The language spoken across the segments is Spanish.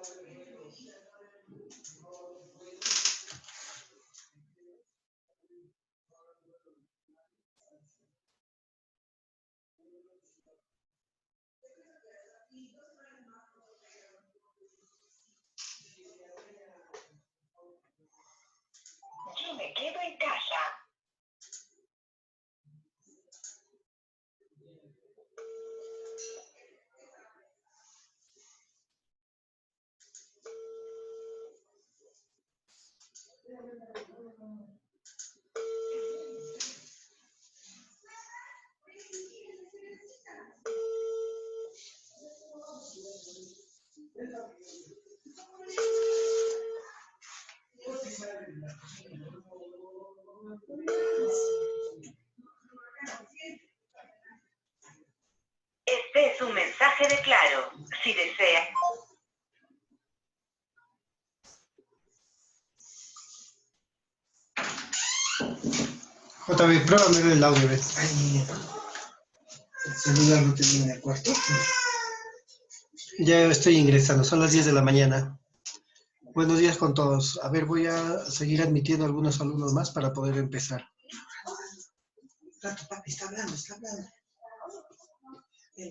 Yo me quedo en casa. Este es un mensaje de Claro. Si desea. JB, pruébame el audio, ¿ves? Ay, el celular no tenía en el cuarto. Ya estoy ingresando, son las 10 de la mañana. Buenos días con todos. A ver, voy a seguir admitiendo algunos alumnos más para poder empezar. Rato, papi, está hablando, está hablando. Ya.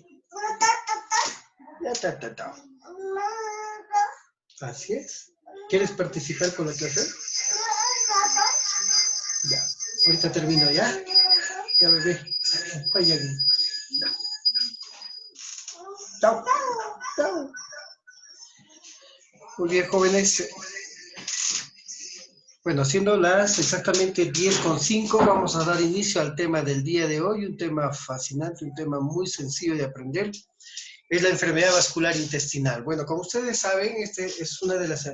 Así es. ¿Quieres participar con la clase? Ya. Ahorita termino, ¿ya? Ya, bebé. Vaya bien. Chao. Chao. Muy bien, jóvenes. Bueno, siendo las exactamente 10:05, vamos a dar inicio al tema del día de hoy, un tema fascinante, un tema muy sencillo de aprender, es la enfermedad vascular intestinal. Bueno, como ustedes saben, este es una de las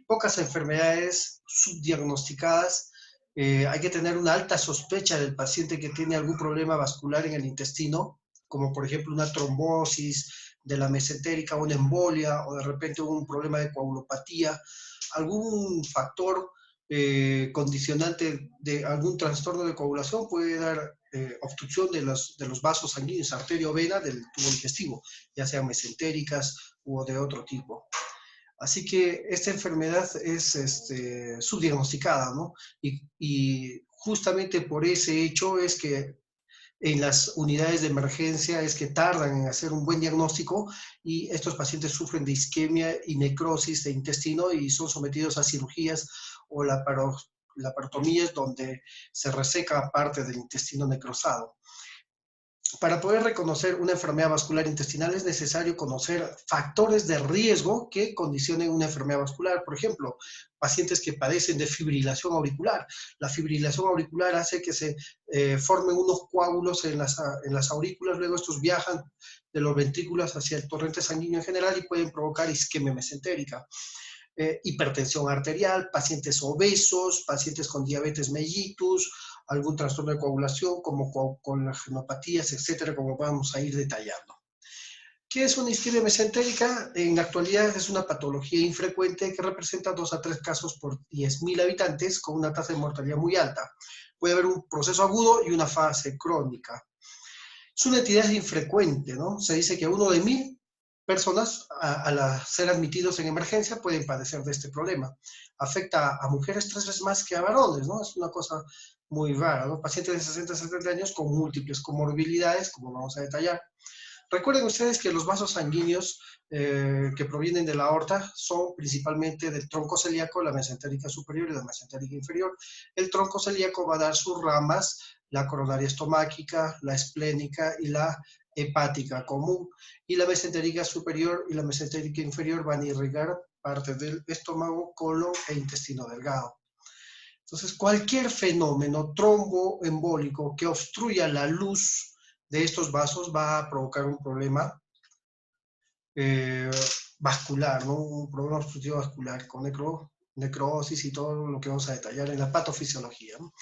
pocas enfermedades subdiagnosticadas. Hay que tener una alta sospecha del paciente que tiene algún problema vascular en el intestino, como por ejemplo una trombosis de la mesentérica, una embolia, o de repente un problema de coagulopatía, algún factor condicionante de algún trastorno de coagulación puede dar obstrucción de los vasos sanguíneos, arteria o vena del tubo digestivo, ya sean mesentéricas o de otro tipo. Así que esta enfermedad es subdiagnosticada, ¿no? Y justamente por ese hecho es que en las unidades de emergencia es que tardan en hacer un buen diagnóstico y estos pacientes sufren de isquemia y necrosis de intestino y son sometidos a cirugías o laparotomías donde se reseca parte del intestino necrosado. Para poder reconocer una enfermedad vascular intestinal es necesario conocer factores de riesgo que condicionen una enfermedad vascular. Por ejemplo, pacientes que padecen de fibrilación auricular. La fibrilación auricular hace que se formen unos coágulos en las aurículas, luego estos viajan de los ventrículos hacia el torrente sanguíneo en general y pueden provocar isquemia mesentérica. Hipertensión arterial, pacientes obesos, pacientes con diabetes mellitus, algún trastorno de coagulación como con las genopatías, etcétera, como vamos a ir detallando. ¿Qué es una isquemia mesentérica? En la actualidad es una patología infrecuente que representa 2 a 3 casos por 10.000 habitantes con una tasa de mortalidad muy alta. Puede haber un proceso agudo y una fase crónica. Es una entidad infrecuente, ¿no? Se dice que 1 de 1.000 personas al ser admitidos en emergencia pueden padecer de este problema. Afecta a mujeres 3 veces más que a varones, ¿no? Es una cosa muy rara, ¿no? Pacientes de 60 a 70 años con múltiples comorbilidades, como vamos a detallar. Recuerden ustedes que los vasos sanguíneos que provienen de la aorta son principalmente del tronco celíaco, la mesentérica superior y la mesentérica inferior. El tronco celíaco va a dar sus ramas, la coronaria estomáquica, la esplénica y la hepática común. Y la mesentérica superior y la mesentérica inferior van a irrigar parte del estómago, colon e intestino delgado. Entonces, cualquier fenómeno tromboembólico que obstruya la luz de estos vasos va a provocar un problema vascular, ¿no? Un problema obstructivo vascular con necrosis y todo lo que vamos a detallar en la patofisiología, ¿no?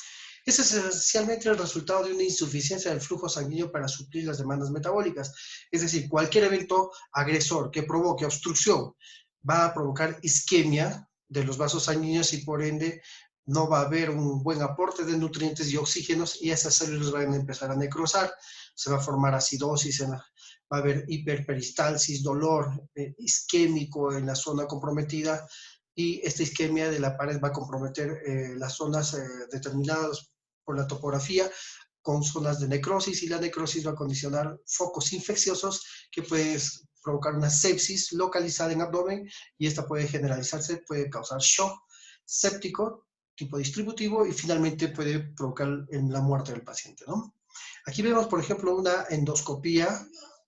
Es esencialmente el resultado de una insuficiencia del flujo sanguíneo para suplir las demandas metabólicas. Es decir, cualquier evento agresor que provoque obstrucción va a provocar isquemia de los vasos sanguíneos y por ende no va a haber un buen aporte de nutrientes y oxígenos y esas células van a empezar a necrosar, se va a formar acidosis va a haber hiperperistalsis, dolor isquémico en la zona comprometida, y esta isquemia de la pared va a comprometer las zonas determinadas por la topografía, con zonas de necrosis, y la necrosis va a condicionar focos infecciosos que pueden provocar una sepsis localizada en abdomen, y esta puede generalizarse, puede causar shock séptico, tipo distributivo, y finalmente puede provocar la muerte del paciente, ¿no? Aquí vemos, por ejemplo, una endoscopía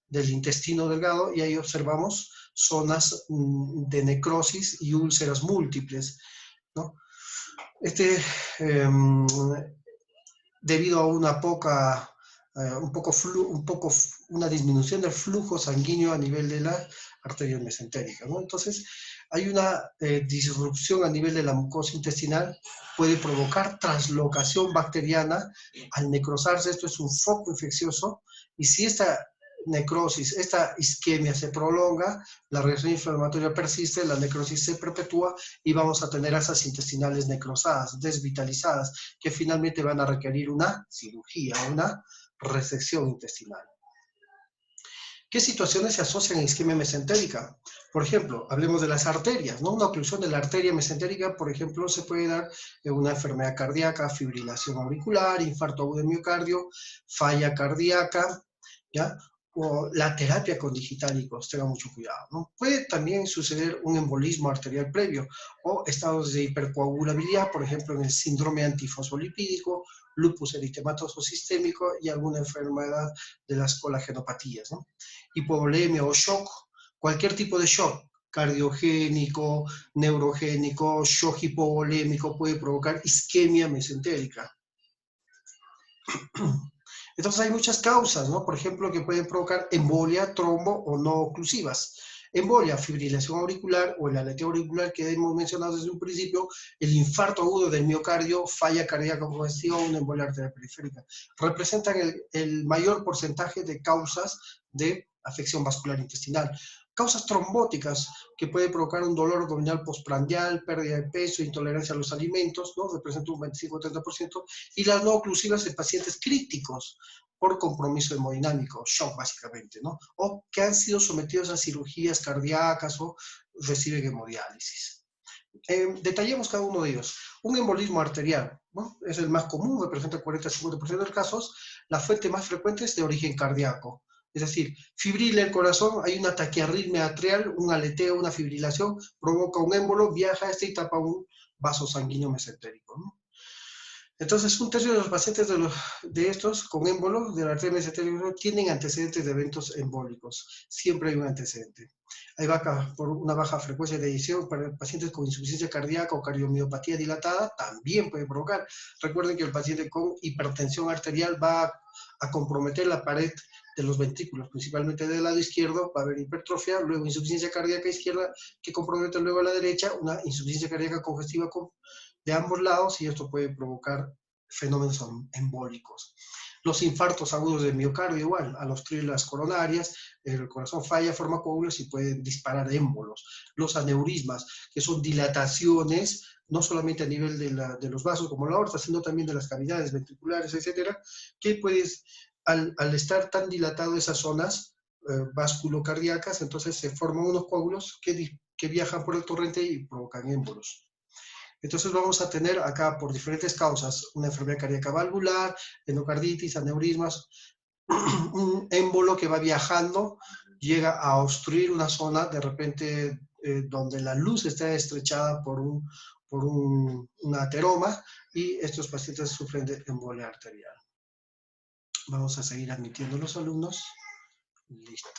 del intestino delgado, y ahí observamos zonas de necrosis y úlceras múltiples, ¿no? Debido a una disminución del flujo sanguíneo a nivel de la arteria mesentérica, ¿no? Entonces, hay una disrupción a nivel de la mucosa intestinal, puede provocar translocación bacteriana. Al necrosarse, esto es un foco infeccioso, y si esta necrosis, esta isquemia se prolonga, la reacción inflamatoria persiste, la necrosis se perpetúa, y vamos a tener asas intestinales necrosadas, desvitalizadas, que finalmente van a requerir una cirugía, una resección intestinal. ¿Qué situaciones se asocian a isquemia mesentérica? Por ejemplo, hablemos de las arterias, ¿no? Una oclusión de la arteria mesentérica, por ejemplo, se puede dar en una enfermedad cardíaca, fibrilación auricular, infarto agudo de miocardio, falla cardíaca, ¿ya? O la terapia con digitalicos, tengan mucho cuidado, ¿no? Puede también suceder un embolismo arterial previo, o estados de hipercoagulabilidad, por ejemplo, en el síndrome antifosfolipídico, lupus eritematoso sistémico y alguna enfermedad de las colagenopatías, ¿no? Hipovolemia o shock, cualquier tipo de shock, cardiogénico, neurogénico, shock hipovolémico, puede provocar isquemia mesentérica. Entonces hay muchas causas, ¿no? Por ejemplo, que pueden provocar embolia, trombo o no oclusivas. Embolia, fibrilación auricular o el aleteo auricular que hemos mencionado desde un principio, el infarto agudo del miocardio, falla cardíaca congestiva o una embolia arterial periférica. Representan el mayor porcentaje de causas de afección vascular intestinal. Causas trombóticas que pueden provocar un dolor abdominal postprandial, pérdida de peso, intolerancia a los alimentos, ¿no? Representa un 25-30%, y las no oclusivas en pacientes críticos por compromiso hemodinámico, shock básicamente, ¿no? O que han sido sometidos a cirugías cardíacas o reciben hemodiálisis. Detallemos cada uno de ellos. Un embolismo arterial, ¿no? Es el más común, representa el 40-50% de los casos. La fuente más frecuente es de origen cardíaco. Es decir, fibrila el corazón, hay una taquiarritmia atrial, un aleteo, una fibrilación, provoca un émbolo, viaja y tapa un vaso sanguíneo mesentérico, ¿no? Entonces, un tercio de los pacientes de estos con émbolo de la arteria mesentérica tienen antecedentes de eventos embólicos. Siempre hay un antecedente. Hay por una baja frecuencia de eyección para pacientes con insuficiencia cardíaca o cardiomiopatía dilatada, también puede provocar. Recuerden que el paciente con hipertensión arterial va a comprometer la pared de los ventrículos, principalmente del lado izquierdo, va a haber hipertrofia, luego insuficiencia cardíaca izquierda que compromete luego a la derecha, una insuficiencia cardíaca congestiva de ambos lados, y esto puede provocar fenómenos embólicos. Los infartos agudos de miocardio igual, al obstruir las coronarias, el corazón falla, forma coágulos y pueden disparar émbolos. Los aneurismas, que son dilataciones, no solamente a nivel de los vasos como la aorta, sino también de las cavidades ventriculares, etcétera, que puedes, al estar tan dilatado esas zonas vasculocardíacas, entonces se forman unos coágulos que viajan por el torrente y provocan émbolos. Entonces vamos a tener acá por diferentes causas una enfermedad cardíaca valvular, endocarditis, aneurismas, un émbolo que va viajando, llega a obstruir una zona de repente donde la luz está estrechada por un ateroma, y estos pacientes sufren de embolia arterial. Vamos a seguir admitiendo los alumnos. Listo.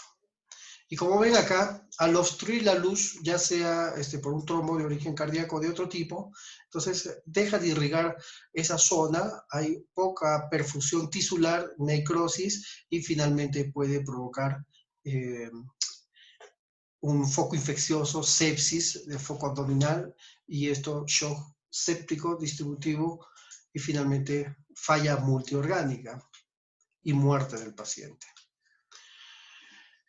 Y como ven acá, al obstruir la luz, ya sea por un trombo de origen cardíaco o de otro tipo, entonces deja de irrigar esa zona, hay poca perfusión tisular, necrosis, y finalmente puede provocar un foco infeccioso, sepsis de foco abdominal, y esto shock séptico distributivo, y finalmente falla multiorgánica y muerte del paciente.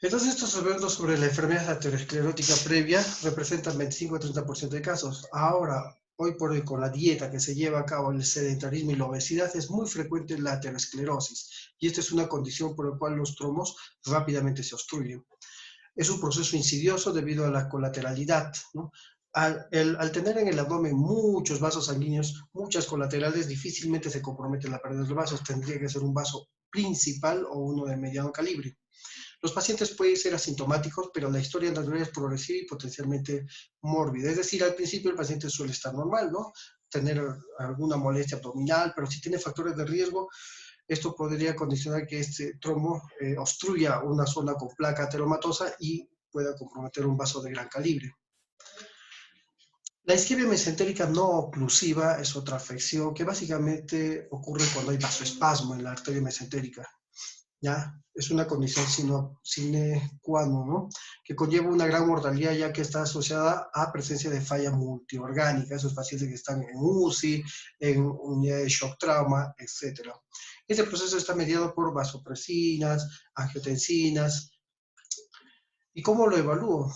Entonces, estos eventos sobre la enfermedad aterosclerótica previa representan 25-30% de casos. Ahora, hoy por hoy con la dieta que se lleva a cabo, el sedentarismo y la obesidad, es muy frecuente la aterosclerosis. Y esta es una condición por la cual los tromos rápidamente se obstruyen. Es un proceso insidioso debido a la colateralidad, ¿no? Al tener en el abdomen muchos vasos sanguíneos, muchas colaterales, difícilmente se compromete la pared de los vasos. Tendría que ser un vaso principal o uno de mediano calibre. Los pacientes pueden ser asintomáticos, pero la historia natural es progresiva y potencialmente mórbida. Es decir, al principio el paciente suele estar normal, ¿no? Tener alguna molestia abdominal, pero si tiene factores de riesgo, esto podría condicionar que este trombo obstruya una zona con placa ateromatosa y pueda comprometer un vaso de gran calibre. La isquemia mesentérica no oclusiva es otra afección que básicamente ocurre cuando hay vasoespasmo en la arteria mesentérica. ¿Ya? Es una condición sine qua non, ¿no? Que conlleva una gran mortalidad ya que está asociada a presencia de falla multiorgánica, esos pacientes que están en UCI, en unidad de shock trauma, etc. Este proceso está mediado por vasopresinas, angiotensinas. ¿Y cómo lo evalúo?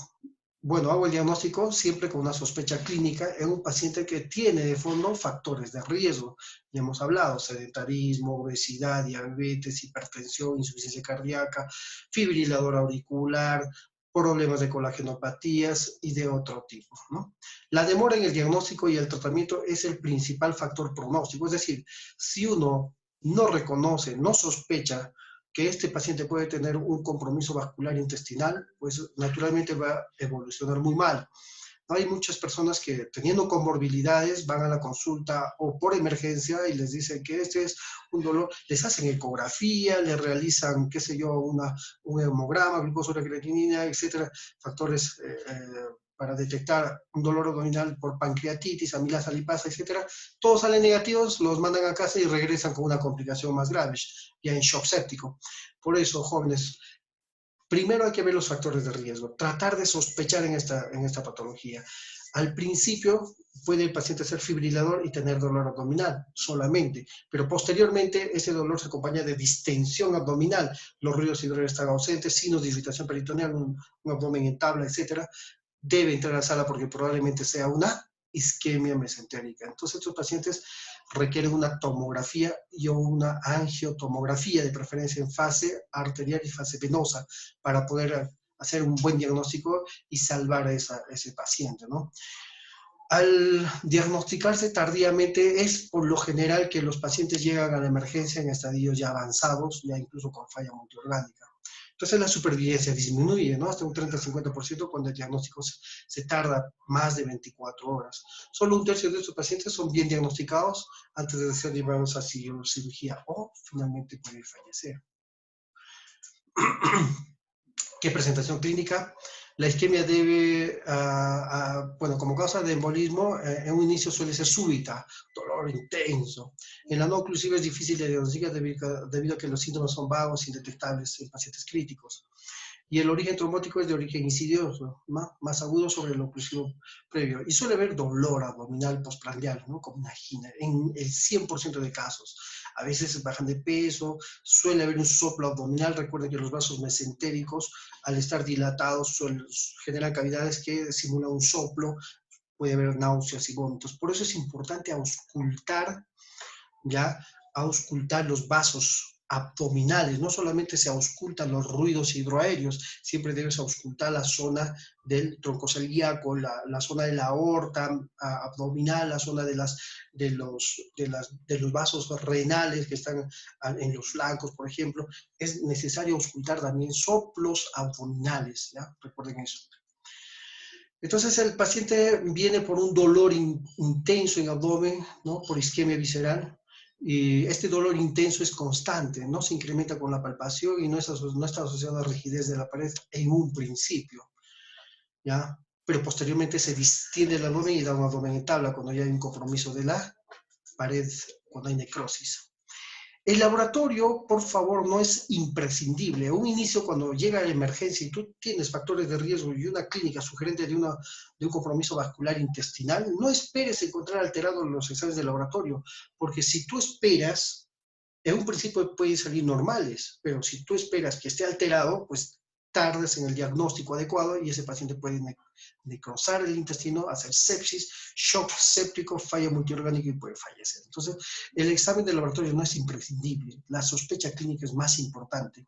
Bueno, hago el diagnóstico siempre con una sospecha clínica en un paciente que tiene de fondo factores de riesgo. Ya hemos hablado, sedentarismo, obesidad, diabetes, hipertensión, insuficiencia cardíaca, fibrilador auricular, problemas de colagenopatías y de otro tipo, ¿no? La demora en el diagnóstico y el tratamiento es el principal factor pronóstico. Es decir, si uno no reconoce, no sospecha que este paciente puede tener un compromiso vascular intestinal, pues naturalmente va a evolucionar muy mal. Hay muchas personas que teniendo comorbilidades van a la consulta o por emergencia y les dicen que este es un dolor, les hacen ecografía, les realizan, qué sé yo, un hemograma, glucosa, creatinina, etcétera, factores para detectar un dolor abdominal por pancreatitis, amilasa, lipasa, etcétera. Todos salen negativos, los mandan a casa y regresan con una complicación más grave, ya en shock séptico. Por eso, jóvenes, primero hay que ver los factores de riesgo, tratar de sospechar en esta patología. Al principio puede el paciente ser fibrilador y tener dolor abdominal solamente, pero posteriormente ese dolor se acompaña de distensión abdominal, los ruidos hidrales están ausentes, signos de irritación peritoneal, un abdomen en tabla, etcétera. Debe entrar a la sala porque probablemente sea una isquemia mesentérica. Entonces estos pacientes requieren una tomografía y una angiotomografía, de preferencia en fase arterial y fase venosa, para poder hacer un buen diagnóstico y salvar a ese paciente, ¿no? Al diagnosticarse tardíamente es por lo general que los pacientes llegan a la emergencia en estadios ya avanzados, ya incluso con falla multiorgánica. Entonces la supervivencia disminuye, ¿no? Hasta un 30-50% cuando el diagnóstico se tarda más de 24 horas. Solo un tercio de estos pacientes son bien diagnosticados antes de ser llevados a cirugía o finalmente pueden fallecer. ¿Qué presentación clínica? La isquemia debe, bueno, como causa de embolismo, en un inicio suele ser súbita, dolor intenso. En la no oclusiva es difícil de diagnosticar debido a que los síntomas son vagos, indetectables en pacientes críticos. Y el origen trombótico es de origen insidioso, más agudo sobre el oclusivo previo. Y suele haber dolor abdominal postprandial, ¿no? Como una angina, en el 100% de casos. A veces bajan de peso, suele haber un soplo abdominal. Recuerden que los vasos mesentéricos, al estar dilatados, generan cavidades que simulan un soplo. Puede haber náuseas y vómitos. Por eso es importante auscultar, ¿ya? Auscultar los vasos abdominales, no solamente se auscultan los ruidos hidroaéreos, siempre debes auscultar la zona del tronco ilíaco, la zona de la aorta abdominal, la zona de los vasos renales que están en los flancos, por ejemplo. Es necesario auscultar también soplos abdominales, ¿ya? Recuerden eso. Entonces el paciente viene por un dolor intenso en abdomen, ¿no? Por isquemia visceral. Y este dolor intenso es constante, no se incrementa con la palpación y no está asociado a rigidez de la pared en un principio, ¿ya? Pero posteriormente se distiende el abdomen y da un abdomen en tabla cuando ya hay un compromiso de la pared, cuando hay necrosis. El laboratorio, por favor, no es imprescindible. A un inicio, cuando llega la emergencia y tú tienes factores de riesgo y una clínica sugerente de un compromiso vascular intestinal, no esperes encontrar alterados los exámenes de laboratorio, porque si tú esperas, en un principio pueden salir normales, pero si tú esperas que esté alterado, pues tardas en el diagnóstico adecuado y ese paciente puede necrosar el intestino, hacer sepsis, shock séptico, falla multiorgánica y puede fallecer. Entonces, el examen de laboratorio no es imprescindible, la sospecha clínica es más importante.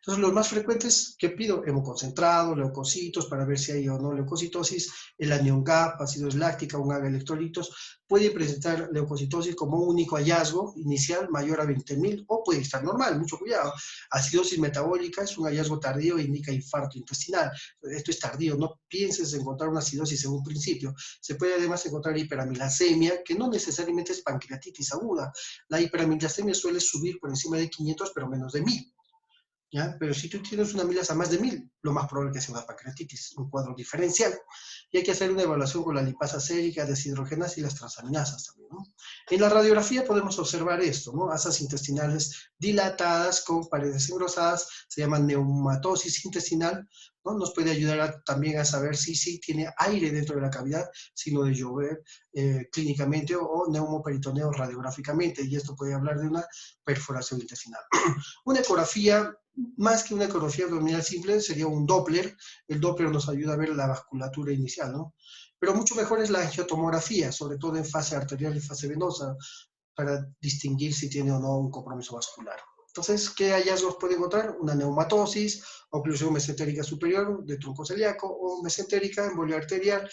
Entonces, los más frecuentes que pido, hemoconcentrado, leucocitos, para ver si hay o no leucocitosis, el anión GAP, ácido láctica, un AGA electrolitos, puede presentar leucocitosis como un único hallazgo inicial mayor a 20.000 o puede estar normal, mucho cuidado. Acidosis metabólica es un hallazgo tardío e indica infarto intestinal. Esto es tardío, no pienses en encontrar una acidosis en un principio. Se puede además encontrar hiperamilasemia, que no necesariamente es pancreatitis aguda. La hiperamilasemia suele subir por encima de 500, pero menos de 1.000. ¿Ya? Pero si tú tienes una amilasa más de 1.000, lo más probable es que sea una pancreatitis, un cuadro diferencial. Y hay que hacer una evaluación con la lipasa sérica, deshidrogenasa y las transaminasas también, ¿no? En la radiografía podemos observar esto, ¿no? Asas intestinales dilatadas con paredes engrosadas, se llama neumatosis intestinal, ¿no? Nos puede ayudar también a saber si tiene aire dentro de la cavidad, si no de llover clínicamente o neumoperitoneo radiográficamente, y esto puede hablar de una perforación intestinal. Una ecografía, más que una ecografía abdominal simple, sería un Doppler. El Doppler nos ayuda a ver la vasculatura inicial, ¿no? Pero mucho mejor es la angiotomografía, sobre todo en fase arterial y fase venosa, para distinguir si tiene o no un compromiso vascular. Entonces, ¿qué hallazgos puede encontrar? Una neumatosis, oclusión mesentérica superior de tronco celíaco o mesentérica, embolio arterial,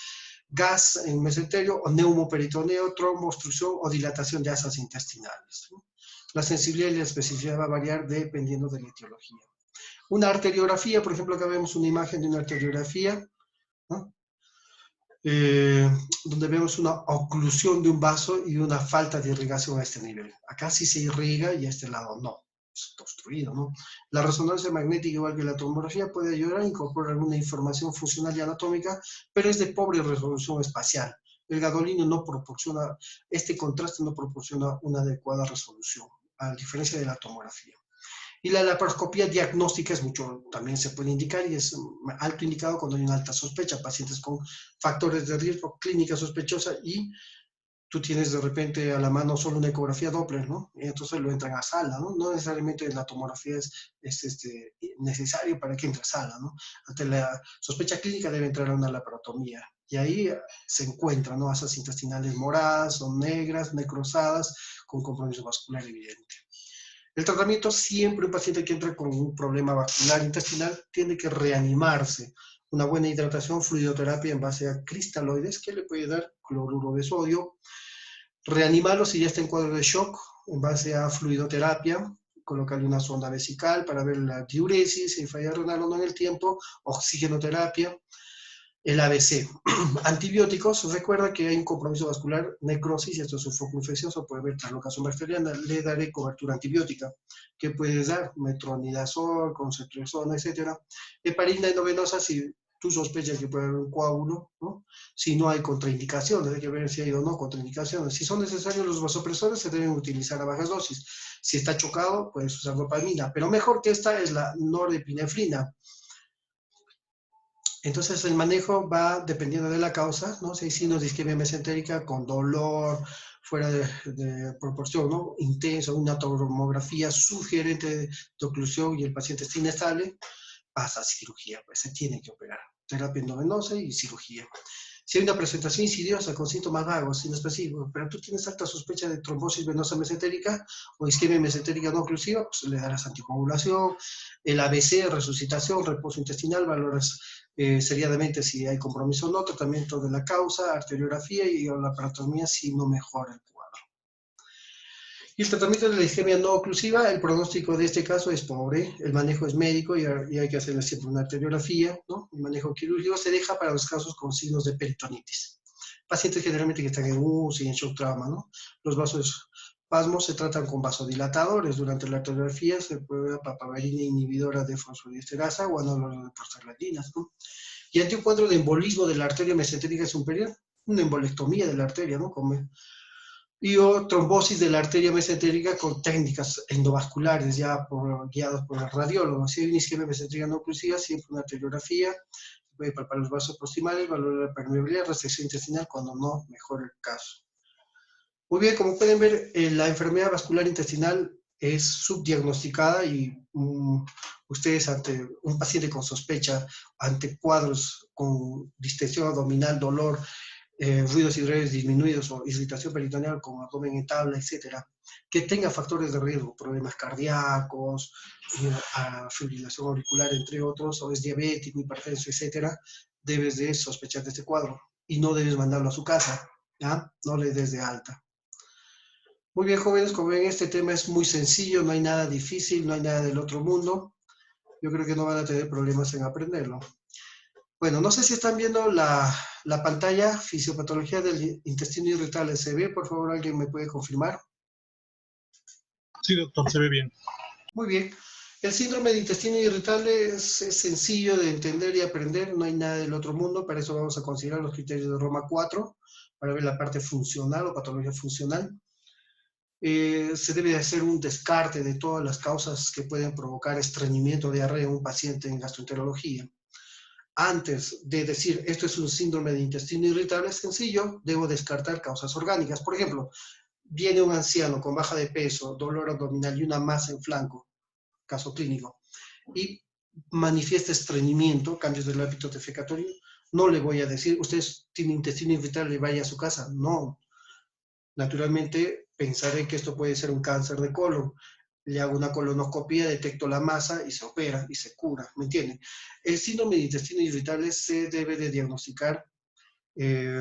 gas en mesenterio o neumoperitoneo, tromboobstrucción o dilatación de asas intestinales, ¿no? La sensibilidad y la especificidad va a variar dependiendo de la etiología. Una arteriografía, por ejemplo, acá vemos una imagen de una arteriografía, ¿no? Donde vemos una oclusión de un vaso y una falta de irrigación a este nivel. Acá sí se irriga y a este lado no, es obstruido, ¿no? La resonancia magnética, igual que la tomografía, puede ayudar a incorporar alguna información funcional y anatómica, pero es de pobre resolución espacial. El gadolino no proporciona, este contraste no proporciona una adecuada resolución, a diferencia de la tomografía. Y la laparoscopía diagnóstica es mucho, también se puede indicar y es alto indicado cuando hay una alta sospecha, pacientes con factores de riesgo, clínica sospechosa y tú tienes de repente a la mano solo una ecografía Doppler, ¿no? Y entonces lo entran a sala, ¿no? No necesariamente la tomografía es necesario para que entre a sala, ¿no? Ante la sospecha clínica debe entrar a una laparotomía. Y ahí se encuentran, ¿no? Asas intestinales moradas o negras, necrosadas, con compromiso vascular evidente. El tratamiento, siempre un paciente que entra con un problema vascular intestinal tiene que reanimarse. Una buena hidratación, fluidoterapia en base a cristaloides, que le puede dar cloruro de sodio. Reanimarlo si ya está en cuadro de shock, en base a fluidoterapia, colocarle una sonda vesical para ver la diuresis, si falla renal o no en el tiempo, oxigenoterapia. El ABC. Antibióticos, recuerda que hay un compromiso vascular, necrosis, esto es un foco infeccioso, puede haber translocación bacteriana, le daré cobertura antibiótica. ¿Qué puedes dar? Metronidazol, concentrexona, etc. Heparina endovenosa, si tú sospechas que puede haber un coágulo, ¿no? Si no hay contraindicaciones, hay que ver si hay o no contraindicaciones. Si son necesarios los vasopresores, se deben utilizar a bajas dosis. Si está chocado, puedes usar dopamina, pero mejor que esta es la norepinefrina. Entonces el manejo va dependiendo de la causa, ¿no? Si hay signos de isquemia mesentérica con dolor, fuera de proporción, ¿no? Intenso, una tomografía sugerente de oclusión y el paciente está inestable, pasa a cirugía, pues se tiene que operar. Terapia endovenosa y cirugía. Si hay una presentación insidiosa con síntomas vagos, inespecíficos, pero tú tienes alta sospecha de trombosis venosa mesentérica o isquemia mesentérica no oclusiva, pues le darás anticoagulación, el ABC, resucitación, reposo intestinal, valoras seriadamente si hay compromiso o no, tratamiento de la causa, arteriografía y la laparotomía si no mejora el cuadro. Y el tratamiento de la isquemia no oclusiva, el pronóstico de este caso es pobre, el manejo es médico y hay que hacerle siempre una arteriografía, ¿no? El manejo quirúrgico se deja para los casos con signos de peritonitis. Pacientes generalmente que están en UCI, en shock trauma, ¿no? Los vasoespasmos se tratan con vasodilatadores. Durante la arteriografía se prueba papaverina inhibidora de fosfodiesterasa o análogos de prostaglandinas, ¿no? Y ante un cuadro de embolismo de la arteria mesentérica superior, una embolectomía de la arteria, ¿no? Y o trombosis de la arteria mesentérica con técnicas endovasculares ya guiados por el radiólogo. Si hay una isquemia mesentérica no oclusiva, siempre una arteriografía, se puede palpar los vasos proximales, valorar la permeabilidad, restricción intestinal, cuando no, mejor el caso. Muy bien, como pueden ver, la enfermedad vascular intestinal es subdiagnosticada y ustedes ante un paciente con sospecha, ante cuadros con distensión abdominal, dolor, ruidos hidroides disminuidos o irritación peritoneal con abdomen en tabla, etcétera, que tenga factores de riesgo, problemas cardíacos, fibrilación auricular, entre otros, o es diabético, hipertenso, etcétera, debes de sospechar de este cuadro y no debes mandarlo a su casa, ¿ya? No le des de alta. Muy bien, jóvenes, como ven, este tema es muy sencillo, no hay nada difícil, no hay nada del otro mundo. Yo creo que no van a tener problemas en aprenderlo. Bueno, no sé si están viendo la pantalla, fisiopatología del intestino irritable. ¿Se ve? Por favor, ¿alguien me puede confirmar? Sí, doctor, se ve bien. Muy bien. El síndrome de intestino irritable es sencillo de entender y aprender, no hay nada del otro mundo. Para eso vamos a considerar los criterios de Roma 4, para ver la parte funcional o patología funcional. Se debe de hacer un descarte de todas las causas que pueden provocar estreñimiento o diarrea en un paciente en gastroenterología. Antes de decir esto es un síndrome de intestino irritable sencillo, debo descartar causas orgánicas. Por ejemplo, viene un anciano con baja de peso, dolor abdominal y una masa en flanco, caso clínico, y manifiesta estreñimiento, cambios del hábito defecatorio, no le voy a decir, usted tiene intestino irritable y vaya a su casa. No, naturalmente pensaré que esto puede ser un cáncer de colon. Le hago una colonoscopia, detecto la masa y se opera y se cura, ¿me entienden? El síndrome de intestino irritable se debe de diagnosticar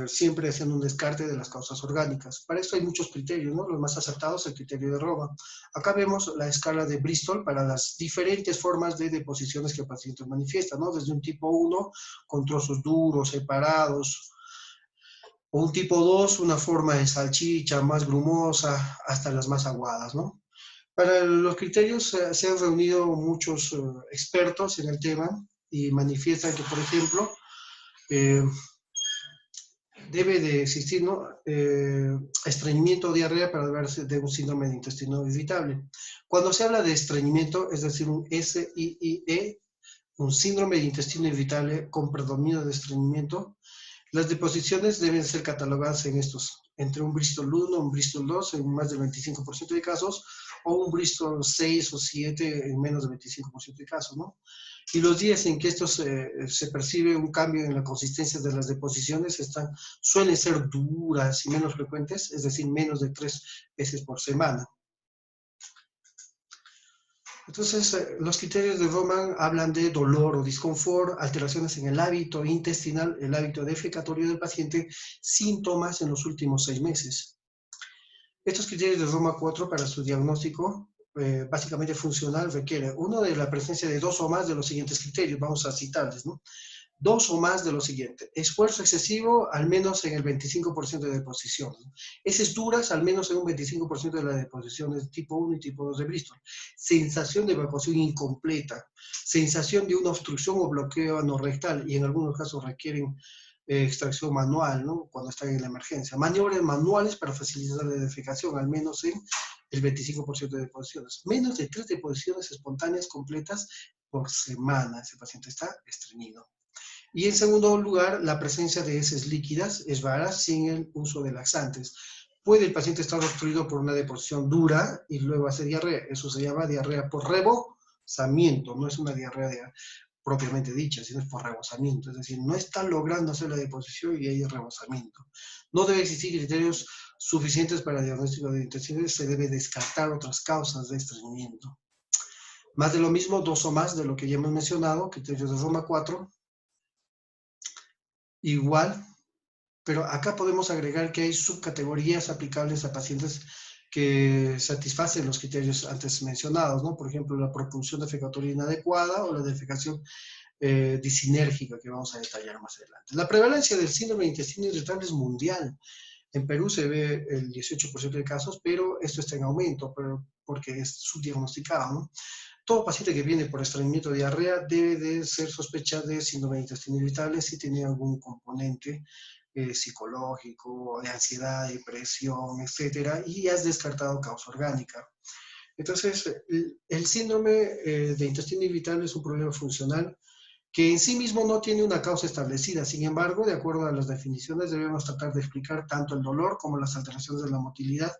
siempre haciendo un descarte de las causas orgánicas. Para esto hay muchos criterios, ¿no? Los más acertados, el criterio de Roma. Acá vemos la escala de Bristol para las diferentes formas de deposiciones que el paciente manifiesta, ¿no? Desde un tipo 1, con trozos duros, separados, o un tipo 2, una forma de salchicha más grumosa, hasta las más aguadas, ¿no? Para los criterios se han reunido muchos expertos en el tema y manifiestan que, por ejemplo, eh, debe de existir, ¿no? Estreñimiento o diarrea para hablarse de un síndrome de intestino irritable. Cuando se habla de estreñimiento, es decir, un SIIE, un síndrome de intestino irritable con predominio de estreñimiento, las deposiciones deben ser catalogadas en estos, entre un Bristol 1, un Bristol 2 en más del 25% de casos, o un Bristol 6 o 7 en menos del 25% de casos, ¿no? Y los días en que esto se percibe un cambio en la consistencia de las deposiciones suelen ser duras y menos frecuentes, es decir, menos de 3 veces por semana. Entonces, los criterios de Roman hablan de dolor o disconfort, alteraciones en el hábito intestinal, el hábito defecatorio del paciente, síntomas en los últimos 6 meses. Estos criterios de Roma 4 para su diagnóstico básicamente funcional requiere uno de la presencia de 2 o más de los siguientes criterios, vamos a citarles, ¿no? 2 o más de lo siguiente. Esfuerzo excesivo, al menos en el 25% de deposiciones. Heces duras, al menos en un 25% de las deposiciones tipo 1 y tipo 2 de Bristol. Sensación de evacuación incompleta. Sensación de una obstrucción o bloqueo anorrectal, y en algunos casos requieren extracción manual, ¿no? Cuando están en la emergencia. Maniobras manuales para facilitar la defecación, al menos en el 25% de deposiciones. Menos de 3 deposiciones espontáneas completas por semana. Ese paciente está estreñido. Y en segundo lugar, la presencia de heces líquidas es vara sin el uso de laxantes. Puede el paciente estar obstruido por una deposición dura y luego hacer diarrea. Eso se llama diarrea por rebosamiento, no es una diarrea propiamente dicha, sino es por rebosamiento. Es decir, no está logrando hacer la deposición y hay rebosamiento. No debe existir criterios suficientes para el diagnóstico de intestino, se debe descartar otras causas de estreñimiento. Más de lo mismo, 2 o más de lo que ya hemos mencionado, criterios de Roma 4, igual, pero acá podemos agregar que hay subcategorías aplicables a pacientes que satisfacen los criterios antes mencionados, ¿no? Por ejemplo, la propulsión defecatoria inadecuada o la defecación disinérgica, que vamos a detallar más adelante. La prevalencia del síndrome de intestino irritable es mundial. En Perú se ve el 18% de casos, pero esto está en aumento, porque es subdiagnosticado, ¿no? Todo paciente que viene por estreñimiento o diarrea debe de ser sospechado de síndrome de intestino irritable si tiene algún componente psicológico, de ansiedad, depresión, etcétera, y has descartado causa orgánica. Entonces, el síndrome de intestino irritable es un problema funcional que en sí mismo no tiene una causa establecida. Sin embargo, de acuerdo a las definiciones, debemos tratar de explicar tanto el dolor como las alteraciones de la motilidad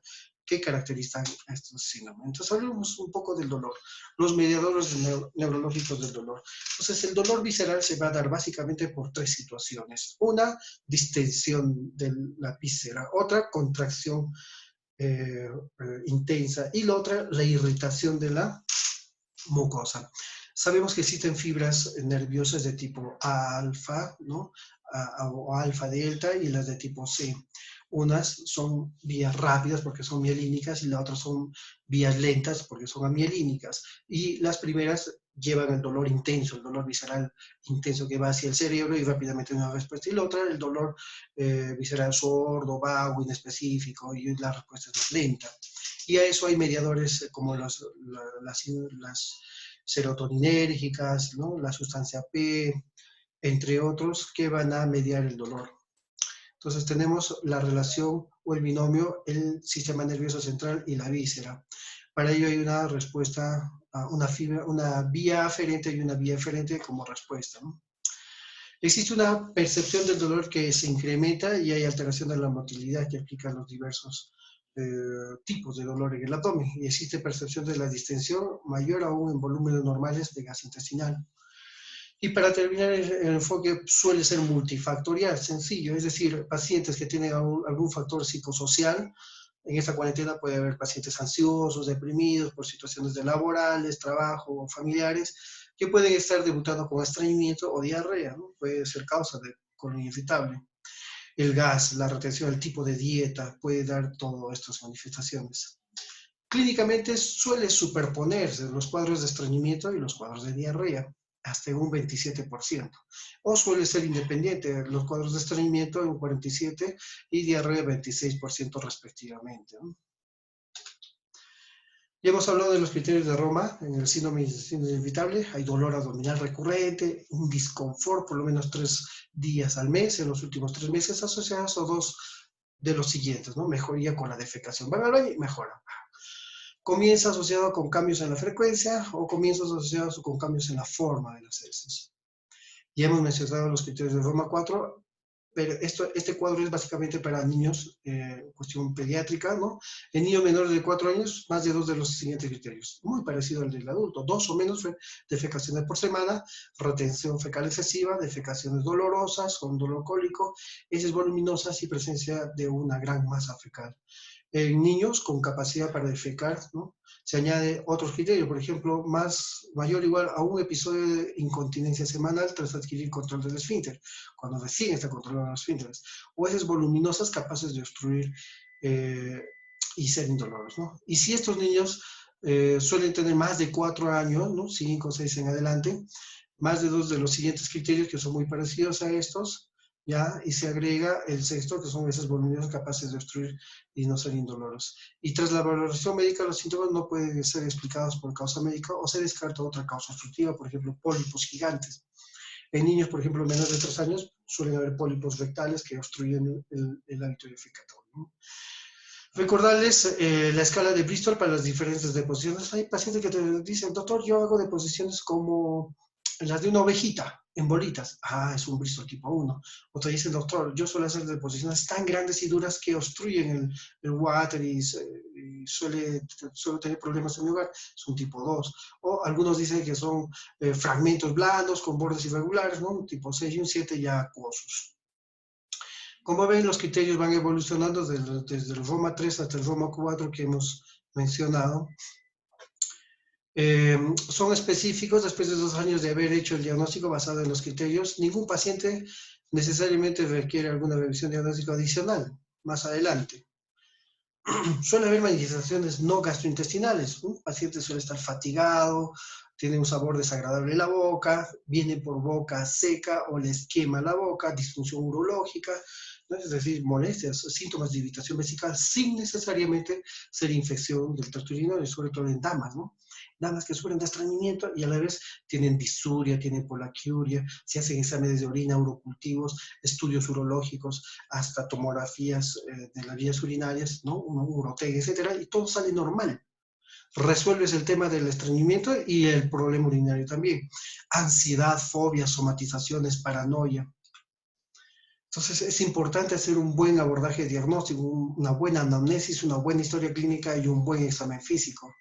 que caracterizan a estos síndromes. Entonces, hablemos un poco del dolor, los mediadores neurológicos del dolor. Entonces, el dolor visceral se va a dar básicamente por tres situaciones. Una, distensión de la víscera, otra, contracción intensa, y la otra, la irritación de la mucosa. Sabemos que existen fibras nerviosas de tipo alfa, ¿no? O alfa delta, y las de tipo C. Unas son vías rápidas porque son mielínicas y las otras son vías lentas porque son amielínicas. Y las primeras llevan el dolor intenso, el dolor visceral intenso que va hacia el cerebro y rápidamente una respuesta. Y la otra, el dolor visceral sordo, vago, inespecífico, y la respuesta es más lenta. Y a eso hay mediadores como las serotoninérgicas, ¿no? La sustancia P, entre otros, que van a mediar el dolor. Entonces tenemos la relación o el binomio, el sistema nervioso central y la víscera. Para ello hay una respuesta, una vía aferente y una vía eferente como respuesta, ¿no? Existe una percepción del dolor que se incrementa y hay alteración de la motilidad que explica los diversos tipos de dolor en el abdomen. Y existe percepción de la distensión mayor aún en volúmenes normales de gas intestinal. Y para terminar, el enfoque suele ser multifactorial, sencillo, es decir, pacientes que tienen algún factor psicosocial. En esta cuarentena puede haber pacientes ansiosos, deprimidos por situaciones de laborales, trabajo o familiares, que pueden estar debutando con estreñimiento o diarrea, ¿no? Puede ser causa de colon irritable. El gas, la retención, el tipo de dieta puede dar todas estas manifestaciones. Clínicamente suele superponerse los cuadros de estreñimiento y los cuadros de diarrea, hasta un 27%. O suele ser independiente, los cuadros de estreñimiento en un 47% y diarrea 26% respectivamente, ¿no? Ya hemos hablado de los criterios de Roma. En el síndrome inevitable hay dolor abdominal recurrente, un disconfort por lo menos 3 días al mes, en los últimos 3 meses, asociados a 2 de los siguientes, ¿no? Mejoría con la defecación. Van al baño y mejora. Comienza asociado con cambios en la frecuencia o comienzas asociados con cambios en la forma de las heces. Ya hemos mencionado los criterios de Roma 4, pero este cuadro es básicamente para niños, cuestión pediátrica, ¿no? En niños menores de 4 años, más de 2 de los siguientes criterios. Muy parecido al del adulto. 2 o menos defecaciones por semana, retención fecal excesiva, defecaciones dolorosas con dolor cólico, heces voluminosas y presencia de una gran masa fecal. En niños con capacidad para defecar, ¿no? Se añade otros criterios, por ejemplo, mayor o igual a un episodio de incontinencia semanal tras adquirir control del esfínter, cuando recién está controlado los esfínteres, o heces voluminosas capaces de obstruir y ser indoloros, ¿no? Y si estos niños suelen tener más de 4 años, ¿no? 5 o 6 en adelante, más de 2 de los siguientes criterios que son muy parecidos a estos, ¿ya? Y se agrega el sexto, que son heces voluminosas capaces de obstruir y no ser indoloros. Y tras la valoración médica, los síntomas no pueden ser explicados por causa médica o se descarta otra causa obstructiva, por ejemplo, pólipos gigantes. En niños, por ejemplo, menores de 3 años, suelen haber pólipos rectales que obstruyen el hábito defecatorio, ¿no? Recordarles la escala de Bristol para las diferentes deposiciones. Hay pacientes que te dicen, doctor, yo hago deposiciones como las de una ovejita, en bolitas. Ah, es un Bristol tipo 1. O te dicen, doctor, yo suelo hacer deposiciones tan grandes y duras que obstruyen el water y suelo tener problemas en mi hogar. Es un tipo 2. O algunos dicen que son fragmentos blandos con bordes irregulares, ¿no? Un tipo 6 y un 7 ya acuosos. Como ven, los criterios van evolucionando desde el Roma 3 hasta el Roma 4 que hemos mencionado. Son específicos después de 2 años de haber hecho el diagnóstico basado en los criterios. Ningún paciente necesariamente requiere alguna revisión diagnóstica adicional más adelante. Suele haber manifestaciones no gastrointestinales. Un paciente suele estar fatigado, tiene un sabor desagradable en la boca, viene por boca seca o les quema la boca, disfunción urológica, ¿no? Es decir, molestias, síntomas de irritación vesical sin necesariamente ser infección del tracto urinario, sobre todo en damas, ¿no? Damas que sufren de estreñimiento y a la vez tienen disuria, tienen polaquiuria, se hacen exámenes de orina, urocultivos, estudios urológicos, hasta tomografías de las vías urinarias, ¿no? Un urotec, etcétera, y todo sale normal. Resuelves el tema del estreñimiento y el problema urinario también. Ansiedad, fobia, somatizaciones, paranoia. Entonces es importante hacer un buen abordaje diagnóstico, una buena anamnesis, una buena historia clínica y un buen examen físico.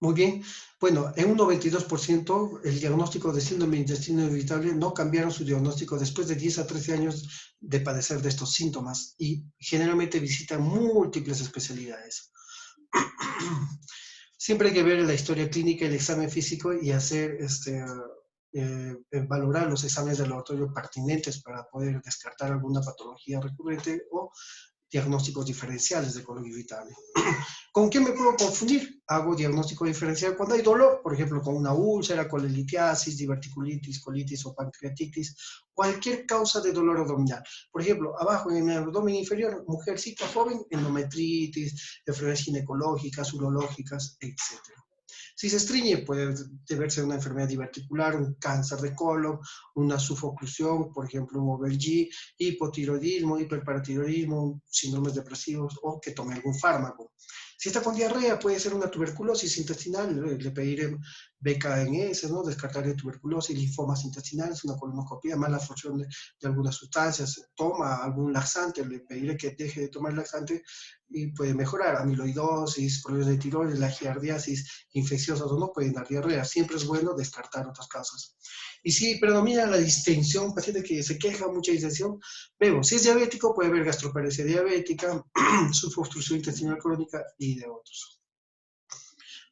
Muy bien. Bueno, en un 92% el diagnóstico de síndrome de intestino irritable no cambiaron su diagnóstico después de 10 a 13 años de padecer de estos síntomas y generalmente visitan múltiples especialidades. Siempre hay que ver la historia clínica, el examen físico y hacer valorar los exámenes de laboratorio pertinentes para poder descartar alguna patología recurrente o diagnósticos diferenciales de colon irritable. ¿Con qué me puedo confundir? Hago diagnóstico diferencial cuando hay dolor, por ejemplo, con una úlcera, colelitiasis, diverticulitis, colitis o pancreatitis, cualquier causa de dolor abdominal. Por ejemplo, abajo en el abdomen inferior, mujercita joven, endometritis, enfermedades ginecológicas, urológicas, etc. Si se estreñe, puede deberse a una enfermedad diverticular, un cáncer de colon, una sufoclusión, por ejemplo, un Overg, hipotiroidismo, hiperparatiroidismo, síndromes depresivos o que tome algún fármaco. Si está con diarrea, puede ser una tuberculosis intestinal, le pediré BKNS, ¿no? Descartarle tuberculosis, linfomas intestinales, una colonoscopia, mala absorción de algunas sustancias, toma algún laxante, le pediré que deje de tomar laxante y puede mejorar. Amiloidosis, problemas de tiroides, la giardiasis infecciosa o no pueden dar diarrea. Siempre es bueno descartar otras causas. Y si predomina la distensión, un paciente que se queja mucha distensión, vemos, si es diabético puede haber gastroparesia diabética, subobstrucción intestinal crónica y de otros.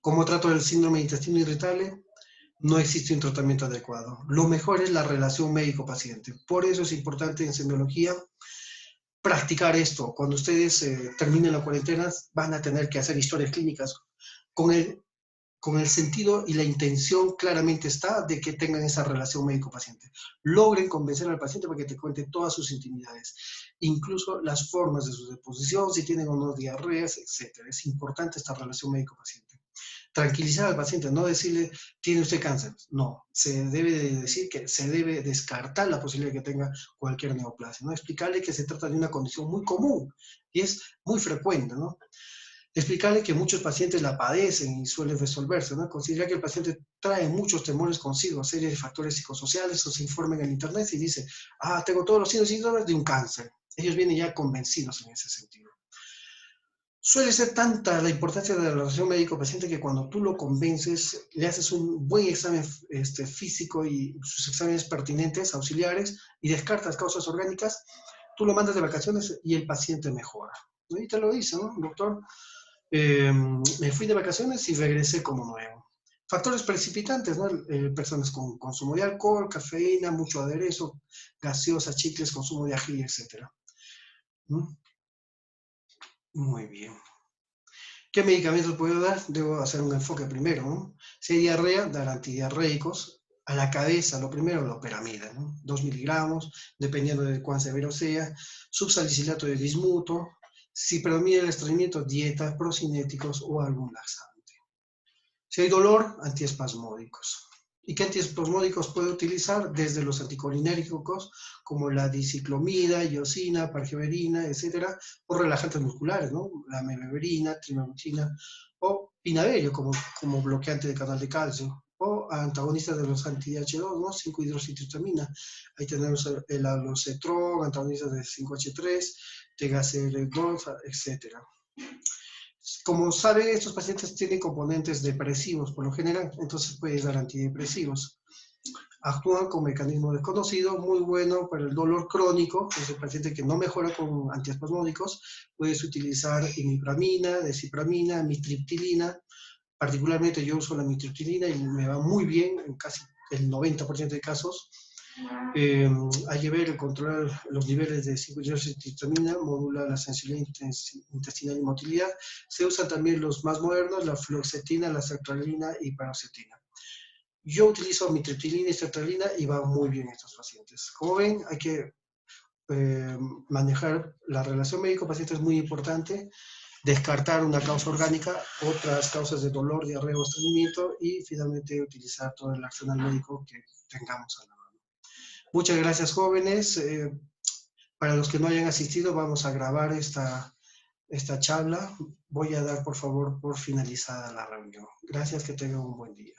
¿Cómo trato el síndrome de intestino irritable? No existe un tratamiento adecuado. Lo mejor es la relación médico-paciente. Por eso es importante en semiología practicar esto. Cuando ustedes terminen la cuarentena, van a tener que hacer historias clínicas con el sentido y la intención claramente está de que tengan esa relación médico-paciente. Logren convencer al paciente para que te cuente todas sus intimidades, incluso las formas de su deposición, si tienen o no diarreas, etc. Es importante esta relación médico-paciente. Tranquilizar al paciente, no decirle, tiene usted cáncer. No, se debe de decir que se debe descartar la posibilidad de que tenga cualquier neoplasia, ¿no? Explicarle que se trata de una condición muy común y es muy frecuente, ¿no? Explicarle que muchos pacientes la padecen y suelen resolverse, ¿no? Considerar que el paciente trae muchos temores consigo, serie de factores psicosociales, o se informen en internet y dice, tengo todos los signos y síntomas de un cáncer. Ellos vienen ya convencidos en ese sentido. Suele ser tanta la importancia de la relación médico-paciente que cuando tú lo convences, le haces un buen examen físico y sus exámenes pertinentes, auxiliares, y descartas causas orgánicas, tú lo mandas de vacaciones y el paciente mejora. Y te lo dice, ¿no? Doctor, me fui de vacaciones y regresé como nuevo. Factores precipitantes, ¿no? Personas con consumo de alcohol, cafeína, mucho aderezo, gaseosa, chicles, consumo de ají, etc. Muy bien. ¿Qué medicamentos puedo dar? Debo hacer un enfoque primero, ¿no? Si hay diarrea, dar antidiarreicos. A la cabeza, lo primero, la loperamida, ¿no? 2 miligramos, dependiendo de cuán severo sea. Subsalicilato de bismuto. Si predomina el estreñimiento, dietas, procinéticos o algún laxante. Si hay dolor, antiespasmódicos. ¿Y qué antiespasmódicos puede utilizar? Desde los anticolinérgicos, como la diciclomida, iosina, pargeverina, etcétera, o relajantes musculares, ¿no? La mebeverina, trimebutina, o pinaverio como bloqueante de canal de calcio, o antagonistas de los anti-H2, ¿no? 5-hidroxitristamina. Ahí tenemos el alocetrón, antagonistas de 5H3, TGCR2, etcétera. Como saben, estos pacientes tienen componentes depresivos por lo general, entonces puedes dar antidepresivos. Actúan con mecanismo desconocido, muy bueno para el dolor crónico, es el paciente que no mejora con antiespasmódicos, puedes utilizar imipramina, desipramina, mitriptilina, particularmente yo uso la mitriptilina y me va muy bien en casi el 90% de casos. Hay que ver, controlar los niveles de 5-hidroxitristamina, modula la sensibilidad intestinal y motilidad. Se usan también los más modernos, la fluoxetina, la sertralina y paroxetina. Yo utilizo mitriptilina y sertralina y va muy bien en estos pacientes. Como ven, hay que manejar la relación médico-paciente, es muy importante. Descartar una causa orgánica, otras causas de dolor, diarrea o estreñimiento y finalmente utilizar todo el arsenal médico que tengamos a la mano. Muchas gracias, jóvenes. Para los que no hayan asistido, vamos a grabar esta charla. Voy a dar, por favor, por finalizada la reunión. Gracias, que tengan un buen día.